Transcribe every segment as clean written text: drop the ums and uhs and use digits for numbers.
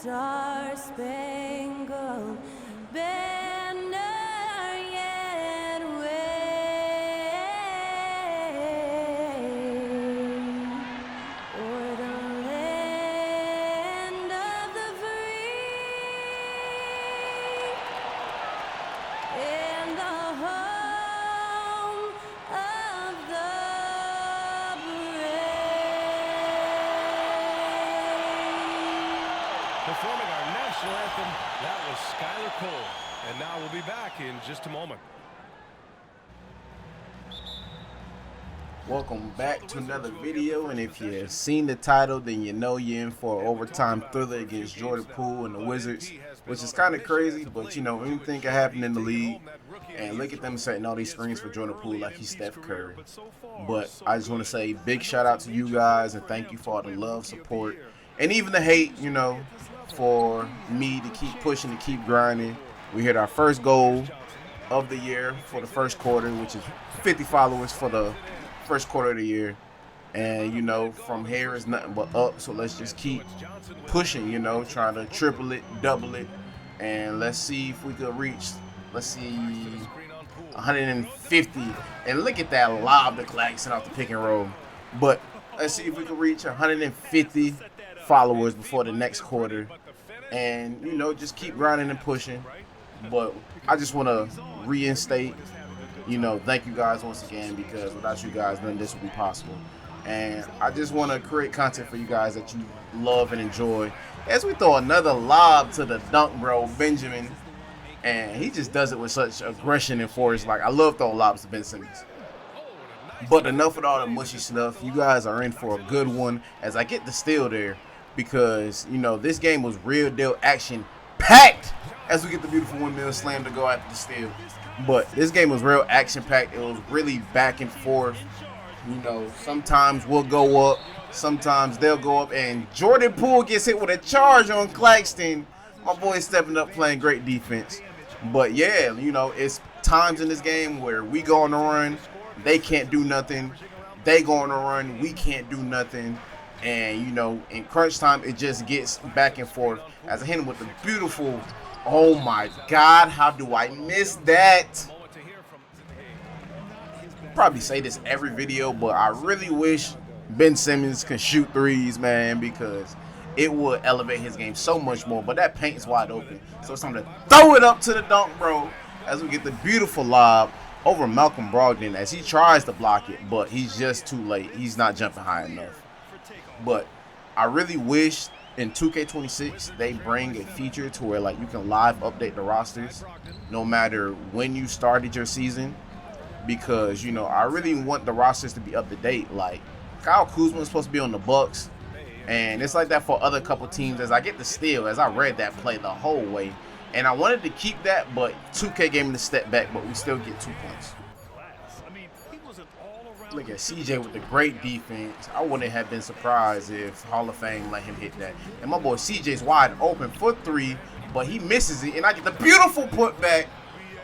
star-spangled banner yet wave o'er the land of the free and the home of the brave. Performing our national anthem, that was Skylar Cole. And now we'll be back in just a moment. Welcome back to another video, and if you've seen the title, then you know you're in for an overtime thriller against Jordan Poole and the Wizards, which is kind of crazy, but you know, anything can happen in the league. And look at them setting all these screens for Jordan Poole like he's Steph Curry. But I just want to say big shout out to you guys and thank you for all the love, support, and even the hate, you know, for me to keep pushing, to keep grinding. We hit our first goal of the year for the first quarter, which is 50 followers for the first quarter of the year. And you know, from here is nothing but up, so let's just keep pushing, you know, trying to triple it, double it, and let's see if we could reach, let's see, 150. And look at that lob to Claxton off the pick and roll. But let's see if we can reach 150 followers before the next quarter, and you know, just keep grinding and pushing. But I just want to reinstate, you know, thank you guys once again, because without you guys, none of this would be possible. And I just want to create content for you guys that you love and enjoy. As we throw another lob to the dunk bro, Benjamin, and he just does it with such aggression and force. Like, I love throwing lobs to Ben Simmons. But enough with all the mushy stuff. You guys are in for a good one as I get the steal there, because, you know, this game was real deal action packed as we get the beautiful windmill slam to go after the steal. But this game was real action packed. It was really back and forth. You know, sometimes we'll go up, sometimes they'll go up, and Jordan Poole gets hit with a charge on Claxton. My boy's stepping up, playing great defense. But yeah, you know, it's times in this game where we go on the run, they can't do nothing. They go on the run, we can't do nothing. And you know, in crunch time, it just gets back and forth. As I hit him with the beautiful, oh my God, how do I miss that? Probably say this every video, but I really wish Ben Simmons can shoot threes, man, because it would elevate his game so much more. But that paint's wide open, so it's time to throw it up to the dunk bro as we get the beautiful lob over Malcolm Brogdon as he tries to block it, but he's just too late. He's not jumping high enough. But I really wish in 2K26 they bring a feature to where, like, you can live update the rosters no matter when you started your season, because, you know, I really want the rosters to be up to date. Like, Kyle Kuzma is supposed to be on the Bucks, and it's like that for other couple teams. As I get the steal, as I read that play the whole way, and I wanted to keep that, but 2K gave me the step back, but we still get 2 points. Look at CJ with the great defense. I wouldn't have been surprised if Hall of Fame let him hit that. And my boy CJ's wide open for three, but he misses it, and I get the beautiful putback.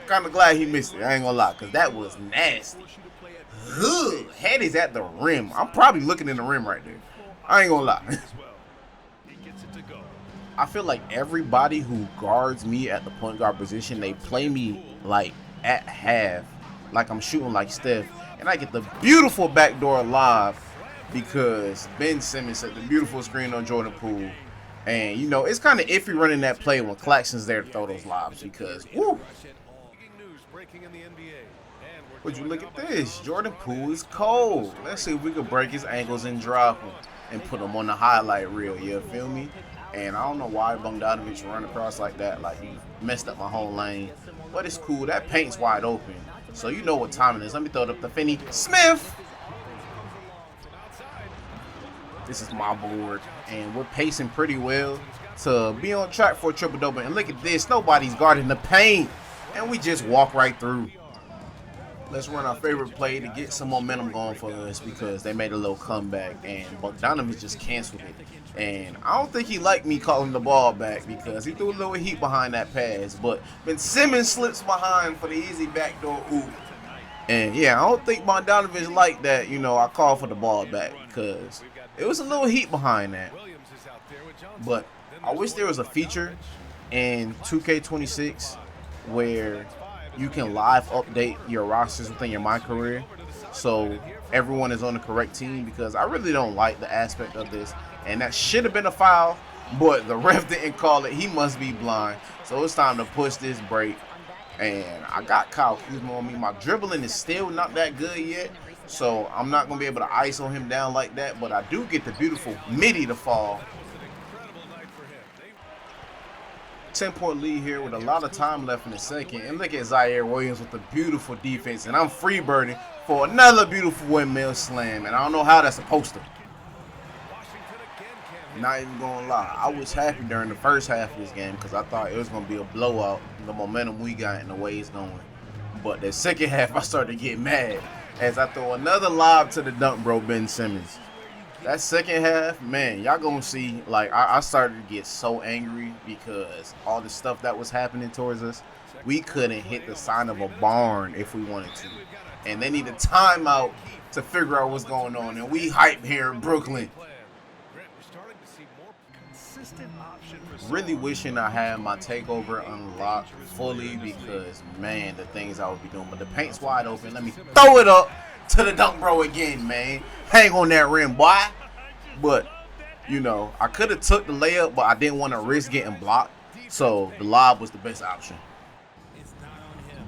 Kind of glad he missed it, I ain't gonna lie, because that was nasty. Ugh, head is at the rim. I'm probably looking in the rim right there. I ain't gonna lie. I feel like everybody who guards me at the point guard position, they play me like at half, like I'm shooting like Steph. And I get the beautiful backdoor lob because Ben Simmons set the beautiful screen on Jordan Poole. And, you know, it's kind of iffy running that play when Claxton's there to throw those lobs because, woo. Would you look at this? Jordan Poole is cold. Let's see if we can break his ankles and drop him and put him on the highlight reel. You feel me? And I don't know why Bogdanovich run across like that. Like, he messed up my whole lane. But it's cool. That paint's wide open. So you know what time it is. Let me throw it up to Finney Smith. This is my board. And we're pacing pretty well to be on track for a triple-double. And look at this. Nobody's guarding the paint. And we just walk right through. Let's run our favorite play to get some momentum going for us because they made a little comeback. And Bogdanovich just canceled it. And I don't think he liked me calling the ball back because he threw a little heat behind that pass. But Ben Simmons slips behind for the easy backdoor oop. And yeah, I don't think Bogdanovich liked that, you know, I called for the ball back because It was a little heat behind that. But I wish there was a feature in 2K26 where you can live update your rosters within your MyCareer so everyone is on the correct team, because I really don't like the aspect of this. And that should have been a foul, but the ref didn't call it. He must be blind. So it's time to push this break. And I got Kyle Kuzma on me. My dribbling is still not that good yet, so I'm not going to be able to ISO him down like that. But I do get the beautiful midi to fall. 10-point lead here with a lot of time left in the second. And look at Zaire Williams with the beautiful defense. And I'm freebirding for another beautiful windmill slam. And I don't know how that's supposed to. Not even gonna lie, I was happy during the first half of this game because I thought it was gonna be a blowout, the momentum we got and the way it's going. But the second half, I started to get mad as I throw another lob to the dunk bro, Ben Simmons. That second half, man, y'all gonna see, like, I started to get so angry because all the stuff that was happening towards us, we couldn't hit the sign of a barn if we wanted to. And they need a timeout to figure out what's going on. And we hype here in Brooklyn. Really wishing I had my takeover unlocked fully because, man, the things I would be doing. But the paint's wide open. Let me throw it up to the dunk bro again, man. Hang on that rim, boy. But, you know, I could have took the layup, but I didn't want to risk getting blocked. So the lob was the best option.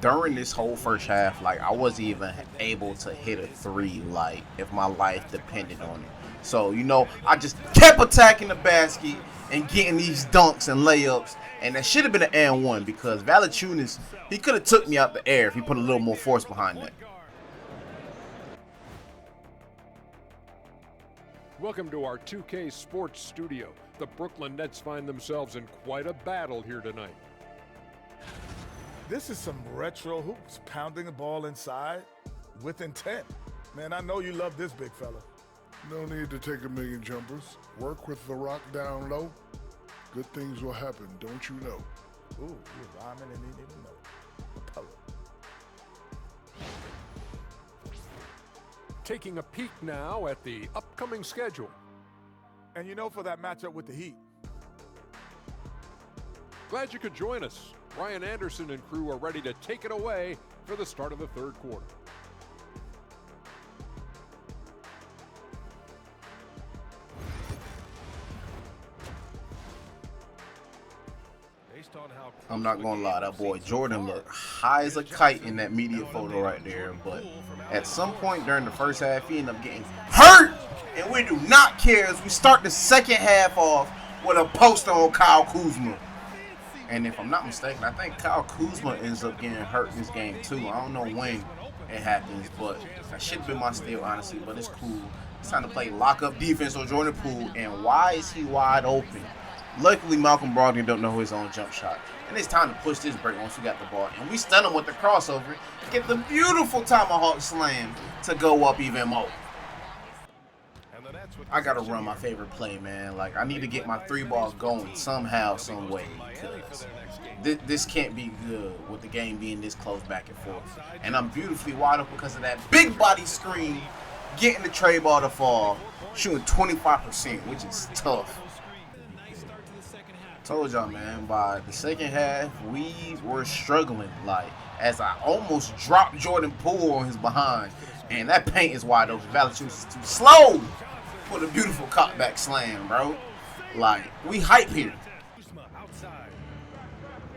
During this whole first half, like, I wasn't even able to hit a three, like, if my life depended on it. So, you know, I just kept attacking the basket and getting these dunks and layups. And that should have been an and one because Valanciunas, he could have took me out the air if he put a little more force behind that. Welcome to our 2K Sports Studio. The Brooklyn Nets find themselves in quite a battle here tonight. This is some retro hoops, pounding the ball inside with intent. Man, I know you love this big fella. No need to take a million jumpers. Work with the rock down low. Good things will happen, don't you know? Ooh, you're rhyming and you didn't even know. A poet. Taking a peek now at the upcoming schedule. And you know, for that matchup with the Heat. Glad you could join us. Ryan Anderson and crew are ready to take it away for the start of the third quarter. I'm not gonna lie, that boy Jordan looked high as a kite in that media photo right there. But at some point during the first half, he ended up getting hurt, and we do not care as we start the second half off with a poster on Kyle Kuzma. And if I'm not mistaken, I think Kyle Kuzma ends up getting hurt in this game too. I don't know when it happens, but that should have been my steal, honestly. But it's cool. It's time to play lock-up defense on Jordan Poole. And why is he wide open? Luckily, Malcolm Brogdon don't know his own jump shot. And it's time to push this break once we got the ball. And we stun him with the crossover. Get the beautiful tomahawk slam to go up even more. I got to run my favorite play, man. Like, I need to get my three ball going somehow, some way. Because this can't be good with the game being this close back and forth. And I'm beautifully wide open because of that big body screen. Getting the tray ball to fall. Shooting 25%, which is tough. Told y'all, man, by the second half, we were struggling. Like, as I almost dropped Jordan Poole on his behind. And that paint is wide open. Valanciunas is too slow for the beautiful cutback slam, bro. Like, we hype here.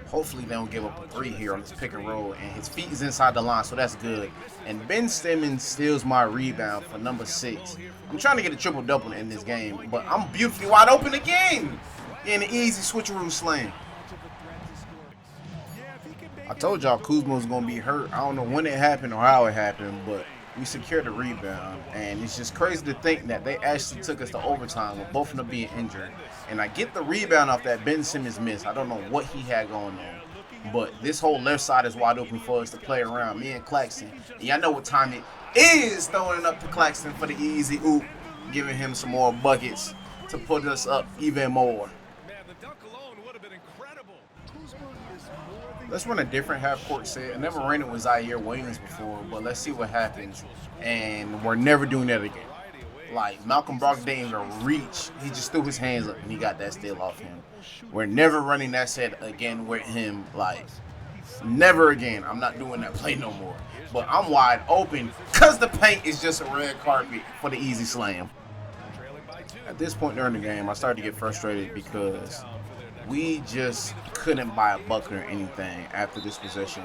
Hopefully they don't give up a three here on this pick and roll. And his feet is inside the line, so that's good. And Ben Simmons steals my rebound for number 6. I'm trying to get a triple-double in this game, but I'm beautifully wide open again. In an easy switcheroo slam. I told y'all Kuzma was going to be hurt. I don't know when it happened or how it happened, but we secured the rebound. And it's just crazy to think that they actually took us to overtime with both of them being injured. And I get the rebound off that Ben Simmons miss. I don't know what he had going on. But this whole left side is wide open for us to play around. Me and Claxton. And y'all know what time it is, throwing it up to Claxton for the easy oop. Giving him some more buckets to put us up even more. Let's run a different half-court set. I never ran it with Zaire Williams before, but let's see what happens. And we're never doing that again. Like, Malcolm Brogdon didn't even reach. He just threw his hands up and he got that steal off him. We're never running that set again with him. Like, never again. I'm not doing that play no more. But I'm wide open because the paint is just a red carpet for the easy slam. At this point during the game, I started to get frustrated because we just couldn't buy a bucket or anything after this possession.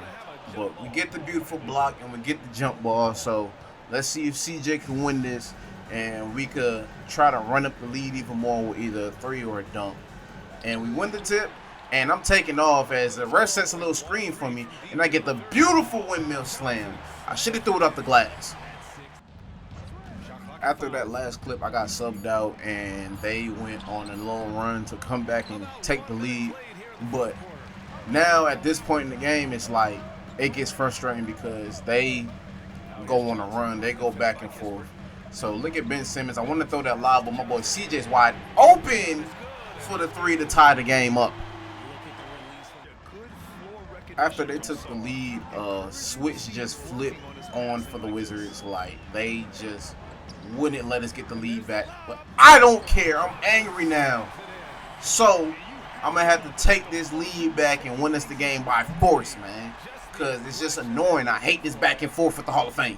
But we get the beautiful block and we get the jump ball. So let's see if CJ can win this and we could try to run up the lead even more with either a 3 or a dunk. And we win the tip, and I'm taking off as the ref sets a little screen for me, and I get the beautiful windmill slam. I should have threw it up the glass. After that last clip, I got subbed out, and they went on a little run to come back and take the lead. But now at this point in the game, it's like it gets frustrating because they go on a run. They go back and forth. So look at Ben Simmons. I want to throw that lob, but my boy CJ's wide open for the 3 to tie the game up. After they took the lead, switch just flipped on for the Wizards. Like, they just wouldn't let us get the lead back. But I don't care. I'm angry now. So I'm going to have to take this lead back and win us the game by force, man. Because it's just annoying. I hate this back and forth with the Hall of Fame.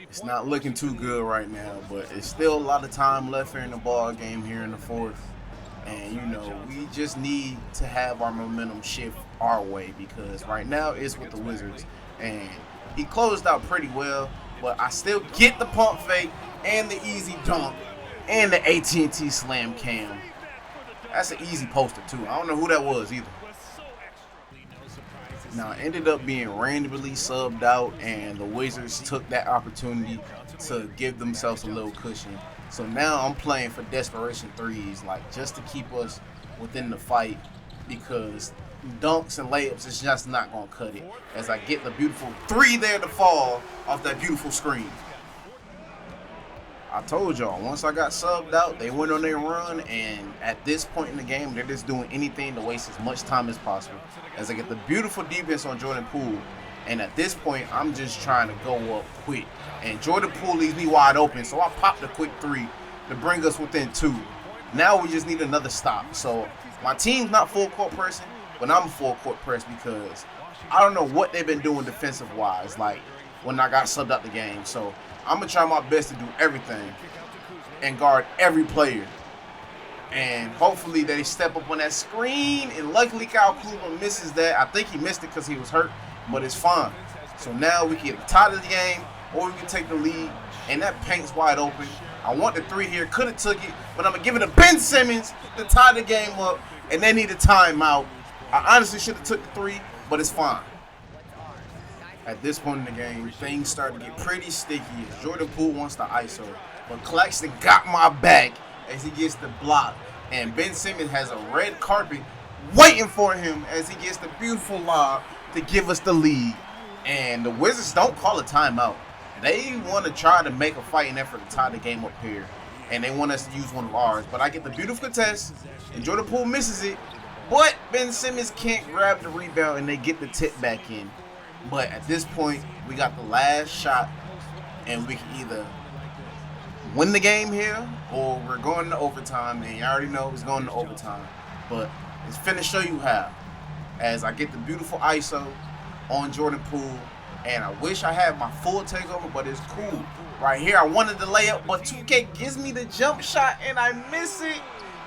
It's not looking too good right now, but it's still a lot of time left here in the ball game here in the fourth. And, you know, we just need to have our momentum shift our way because right now it's with the Wizards. And he closed out pretty well, but I still get the pump fake and the easy dunk and the AT&T slam cam. That's an easy poster, too. I don't know who that was either. Now, it ended up being randomly subbed out, and the Wizards took that opportunity to give themselves a little cushion. So now I'm playing for desperation threes, like just to keep us within the fight because dunks and layups is just not going to cut it as I get the beautiful 3 there to fall off that beautiful screen. I told y'all, once I got subbed out, they went on their run, and at this point in the game, they're just doing anything to waste as much time as possible. As I get the beautiful defense on Jordan Poole, and at this point, I'm just trying to go up quick. And Jordan Poole leaves me wide open, so I popped a quick 3 to bring us within 2. Now we just need another stop. So my team's not full court pressing, but I'm full court press because I don't know what they've been doing defensive-wise, like when I got subbed out the game. So I'm going to try my best to do everything and guard every player. And hopefully they step up on that screen. And luckily Kyle Kuzma misses that. I think he missed it because he was hurt, but it's fine. So now we can get tied of the game or we can take the lead. And that paint's wide open. I want the 3 here. Could have took it, but I'm going to give it to Ben Simmons to tie the game up. And they need a timeout. I honestly should have took the 3, but it's fine. At this point in the game, things start to get pretty sticky as Jordan Poole wants the ISO. But Claxton got my back as he gets the block. And Ben Simmons has a red carpet waiting for him as he gets the beautiful lob to give us the lead. And the Wizards don't call a timeout. They want to try to make a fighting effort to tie the game up here. And they want us to use one of ours. But I get the beautiful contest, and Jordan Poole misses it. But Ben Simmons can't grab the rebound, and they get the tip back in. But at this point, we got the last shot, and we can either win the game here or we're going to overtime. And you already know it's going to overtime. But it's finna show you how. As I get the beautiful ISO on Jordan Poole, and I wish I had my full takeover, but it's cool. Right here, I wanted the layup, but 2K gives me the jump shot, and I miss it.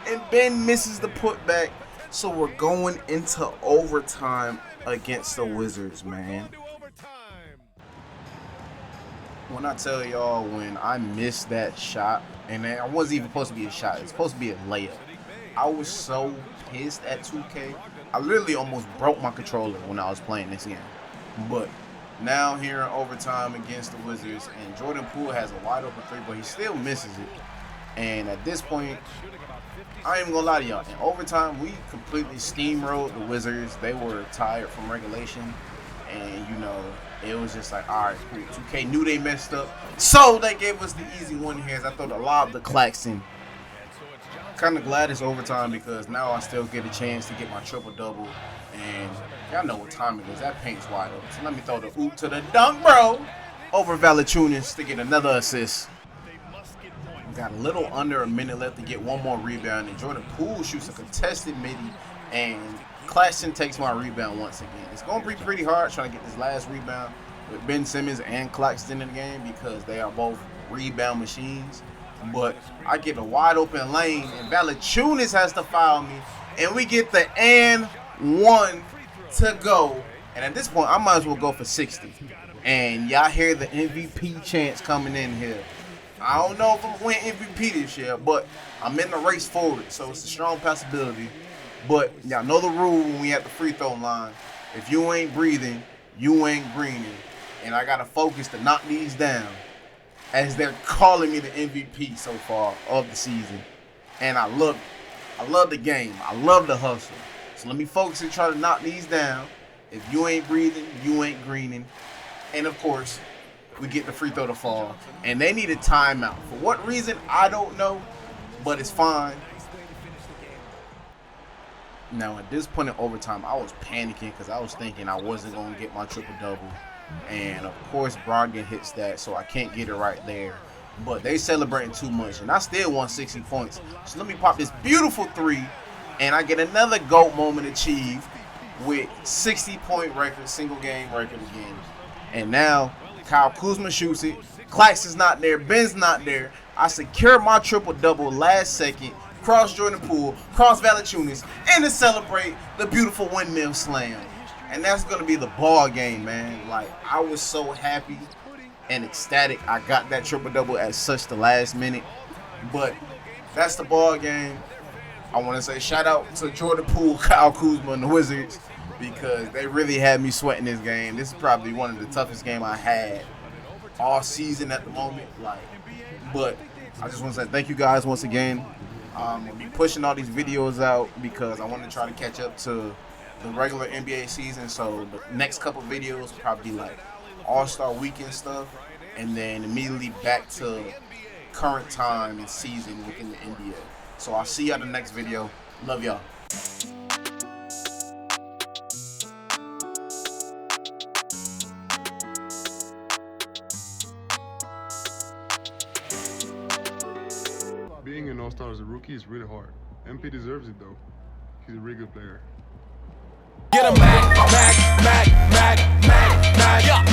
And Ben misses the putback. So we're going into overtime against the Wizards, man. When I tell y'all, when I missed that shot, and it wasn't even supposed to be a shot, it's supposed to be a layup. I was so pissed at 2K. I literally almost broke my controller when I was playing this game. But now here in overtime against the Wizards, and Jordan Poole has a wide open 3, but he still misses it. And at this point, I ain't even gonna lie to y'all. In overtime, we completely steamrolled the Wizards. They were tired from regulation. And, you know, it was just like, all right, cool. 2K knew they messed up. So they gave us the easy one here as I throw the lob to Claxton. Kind of glad it's overtime because now I still get a chance to get my triple-double. And y'all know what time it is. That paint's wide open. So let me throw the oop to the dunk, bro. Over Valanciunas to get another assist. got a little under a minute left to get one more rebound, and Jordan Poole shoots a contested midi, and Claxton takes my rebound once again. It's going to be pretty hard trying to get this last rebound with Ben Simmons and Claxton in the game because they are both rebound machines. But I get a wide open lane, and Valanciunas has to foul me, and we get the and one to go. And at this point, I might as well go for 60. And y'all hear the MVP chants coming in here. I don't know if I'm going to win MVP this year, but I'm in the race for it, so it's a strong possibility. But y'all know the rule when we at the free throw line. If you ain't breathing, you ain't greening. And I got to focus to knock these down as they're calling me the MVP so far of the season. And I love it. I love the game. I love the hustle. So let me focus and try to knock these down. If you ain't breathing, you ain't greening. And of course, we get the free throw to fall. And they need a timeout. For what reason, I don't know, but it's fine. Now, at this point in overtime, I was panicking because I was thinking I wasn't going to get my triple-double. And, of course, Brogdon hits that, so I can't get it right there. But they celebrating too much, and I still won 60 points. So let me pop this beautiful three, and I get another GOAT moment achieved with 60-point record, single-game record again. And now, Kyle Kuzma shoots it. Claxton's not there. Ben's not there. I secure my triple-double last second. Cross Jordan Poole, cross Valanciunas, and to celebrate the beautiful windmill slam. And that's going to be the ball game, man. Like, I was so happy and ecstatic I got that triple-double at such the last minute. But that's the ball game. I want to say shout out to Jordan Poole, Kyle Kuzma, and the Wizards because they really had me sweating this game. This is probably one of the toughest games I had all season at the moment. But I just want to say thank you guys once again. I'll be pushing all these videos out because I want to try to catch up to the regular NBA season. So the next couple videos will probably be like All-Star Weekend stuff, and then immediately back to current time and season within the NBA. So I'll see y'all in the next video. Love y'all. Being an all-star as a rookie is really hard. MP deserves it though. He's a really good player. Get him, Mac, Mac, Mac, Mac, Mac, Mac, Mac.